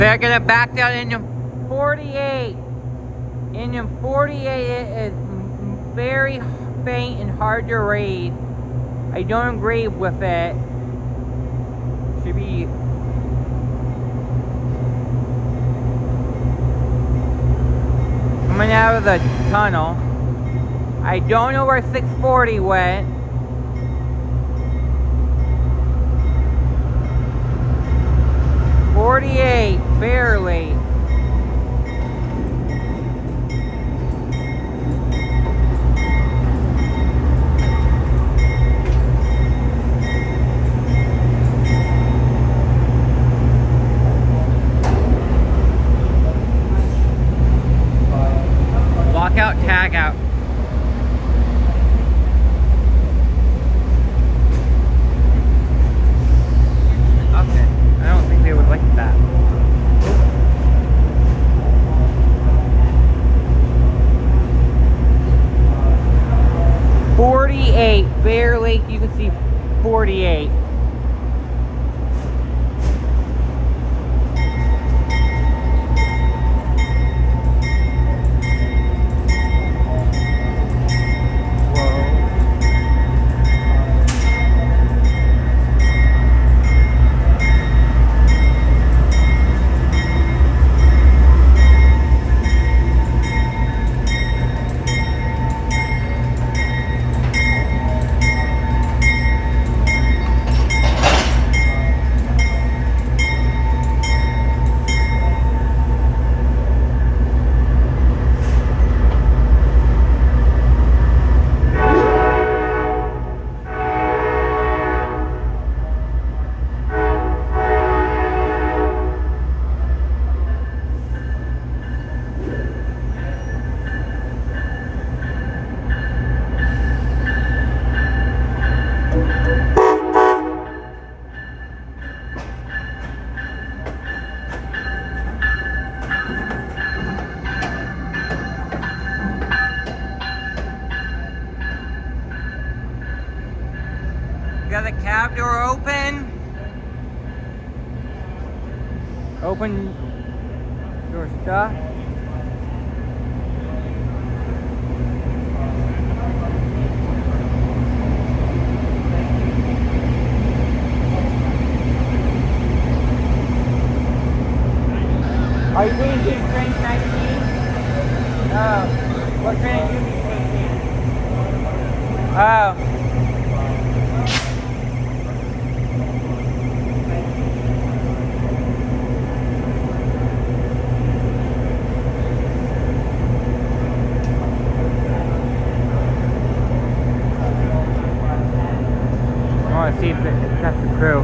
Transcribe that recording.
They're gonna back down engine 48. Engine 48 is very faint and hard to read. I don't agree with it. Should be coming out of the tunnel. I don't know where 640 went. .48, barely. Lockout, tag out. Okay, I don't think they would like that. 48, barely, you can see 48. Got the cab door open. Open your stuff. Are you going to do train 19? Oh, what train are you taking? Oh. I want to see if that's the crew.